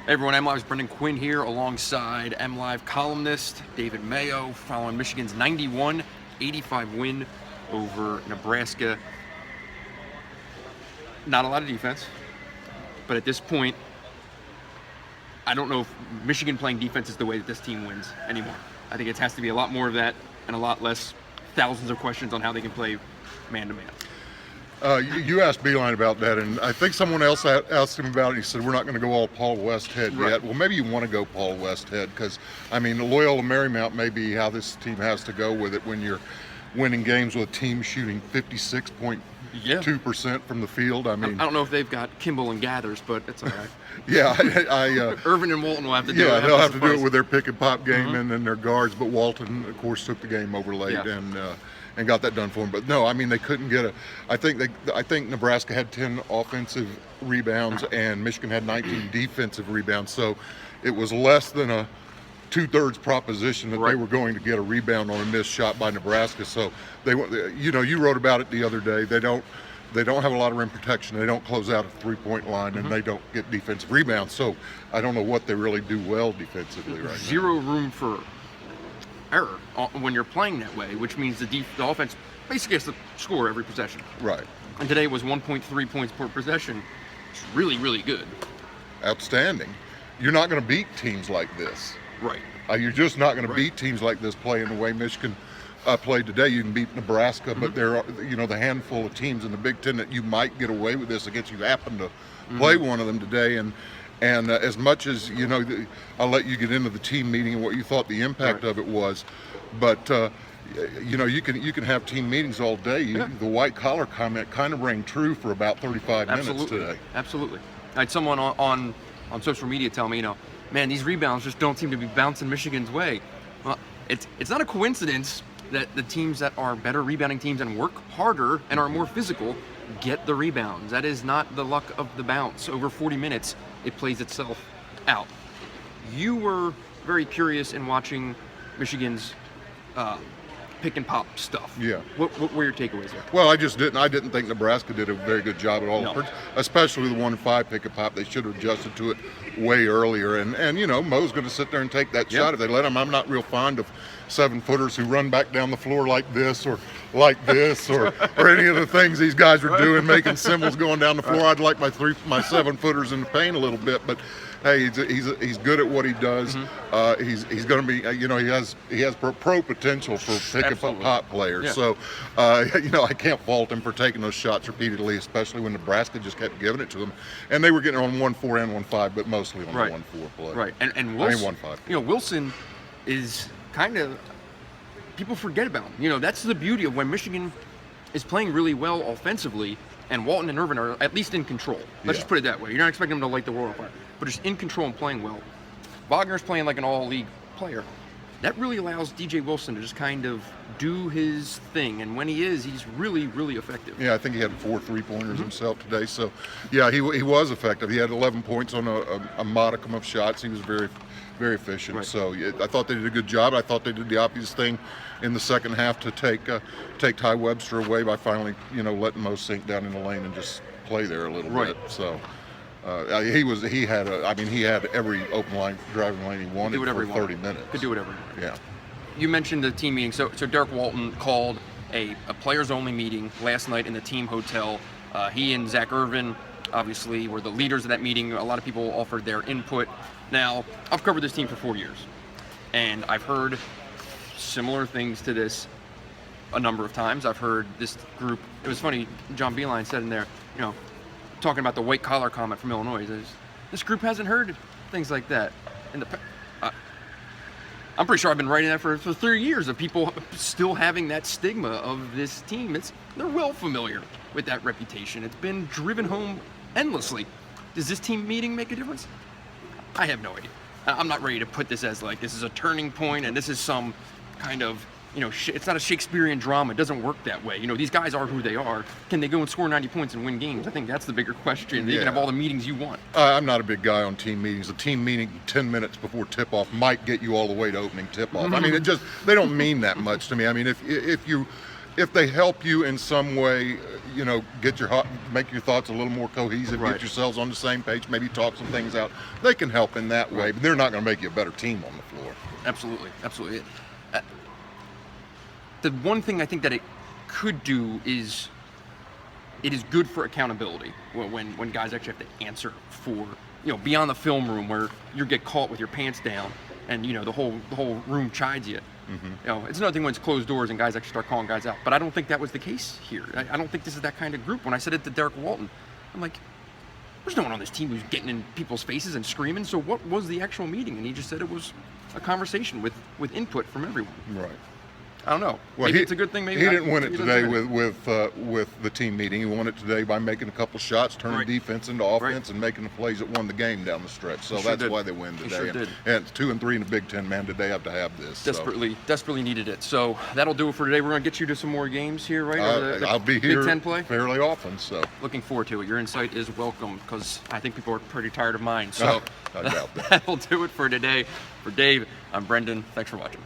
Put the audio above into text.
Hey everyone, MLive's Brendan Quinn here alongside MLive columnist David Mayo, following Michigan's 91-85 win over Nebraska. Not a lot of defense, but at this point, I don't know if Michigan playing defense is the way that this team wins anymore. I think it has to be a lot more of that and a lot less thousands of questions on how they can play man-to-man. You asked Beeline about that, and I think someone else asked him about it. He said, we're not going to go all Paul Westhead yet. Well, maybe you want to go Paul Westhead because, I mean, Loyola Marymount may be how this team has to go with it when you're winning games with a team shooting 56.2% from the field. I mean, I don't know if they've got Kimball and Gathers, but it's all right. Yeah, Irvin and Walton will have to do it. Yeah, they'll have to do it with their pick and pop game and then their guards. But Walton, of course, took the game over late and got that done for them. But no, I mean, they couldn't get I think Nebraska had 10 offensive rebounds and Michigan had 19 defensive rebounds. So it was less than a 2/3 proposition that they were going to get a rebound on a missed shot by Nebraska. So you wrote about it the other day. They don't have a lot of rim protection. They don't close out a three-point line, and they don't get defensive rebounds. So I don't know what they really do well defensively right now. Zero room for error when you're playing that way, which means the offense basically has to score every possession. Right. And today was 1.3 points per possession. It's really, really good. Outstanding. You're not going to beat teams like this. Right. You're just not going to beat teams like this playing the way Michigan played today. You can beat Nebraska, but there are, the handful of teams in the Big Ten that you might get away with this against. You happen to play one of them today, and as much as I'll let you get into the team meeting and what you thought the impact of it was, but you can have team meetings all day. The white collar comment kind of rang true for about 35 minutes today. Absolutely. I had someone on social media tell me, man, these rebounds just don't seem to be bouncing Michigan's way. Well, it's not a coincidence that the teams that are better rebounding teams and work harder and are more physical get the rebounds. That is not the luck of the bounce. Over 40 minutes, it plays itself out. You were very curious in watching Michigan's pick and pop stuff. Yeah. What were your takeaways there? Well, I didn't think Nebraska did a very good job at all. No. Especially the 1-5 pick and pop. They should have adjusted to it way earlier. And Mo's going to sit there and take that shot if they let him. I'm not real fond of 7-footers who run back down the floor like this or any of the things these guys are doing, making symbols going down the floor. I'd like my 7-footers in the paint a little bit, but hey, he's good at what he does. He's going to be, he has pro potential for pick and pop players. Yeah. So, I can't fault him for taking those shots repeatedly, especially when Nebraska just kept giving it to him, and they were getting on 1-4 and 1-5, but mostly on the 1-4 play. Right, and Wilson, 1-5. Wilson is kind of, people forget about him. That's the beauty of when Michigan is playing really well offensively, and Walton and Irvin are at least in control. Let's just put it that way. You're not expecting them to light the world on fire, but just in control and playing well. Wagner's playing like an all-league player. That really allows DJ Wilson to just kind of do his thing, and when he is, he's really, really effective. Yeah, I think he had 4 3-pointers himself today. So, yeah, he was effective. He had 11 points on a modicum of shots. He was very, very efficient. Right. So I thought they did a good job. I thought they did the obvious thing in the second half to take Ty Webster away by finally, letting Mo sink down in the lane and just play there a little bit. So. He had every open line, driving lane he wanted for 30 minutes. Could do whatever he wanted. Yeah. You mentioned the team meeting. So Derek Walton called a players-only meeting last night in the team hotel. He and Zach Irvin obviously were the leaders of that meeting. A lot of people offered their input. Now, I've covered this team for 4 years, and I've heard similar things to this a number of times. I've heard this group. It was funny. John Beeline said in there, talking about the white collar comment from Illinois, this group hasn't heard things like that. I'm pretty sure I've been writing that for 3 years of people still having that stigma of this team. They're well familiar with that reputation. It's been driven home endlessly. Does this team meeting make a difference? I have no idea. I'm not ready to put this as like this is a turning point and this is some kind of it's not a Shakespearean drama. It doesn't work that way. These guys are who they are. Can they go and score 90 points and win games? I think that's the bigger question. You can have all the meetings you want. I'm not a big guy on team meetings. A team meeting 10 minutes before tip-off might get you all the way to opening tip-off. I mean, they don't mean that much to me. I mean, if you if they help you in some way, make your thoughts a little more cohesive, Right. get yourselves on the same page, maybe talk some things out. They can help in that way, but they're not going to make you a better team on the floor. Absolutely, absolutely. The one thing I think that it could do is it is good for accountability when guys actually have to answer for, beyond the film room where you get caught with your pants down and the whole room chides you. It's another thing when it's closed doors and guys actually start calling guys out. But I don't think that was the case here. I don't think this is that kind of group. When I said it to Derek Walton, I'm like, there's no one on this team who's getting in people's faces and screaming. So what was the actual meeting? And he just said it was a conversation with input from everyone. Right. I don't know. Well, maybe it's a good thing. Maybe he didn't win it he today doesn't win it. with the team meeting. He won it today by making a couple shots, turning Right. defense into offense, and making the plays that won the game down the stretch. So He sure that's did. why they win He today. sure did. And it's 2-3 in the Big Ten, man. Today have to have this. Desperately needed it. So that'll do it for today. We're going to get you to some more games here, right? I'll be here Big Ten play. fairly often. So Looking forward to it. Your insight is welcome because I think people are pretty tired of mine. So I doubt that. that'll do it for today. For Dave, I'm Brendan. Thanks for watching.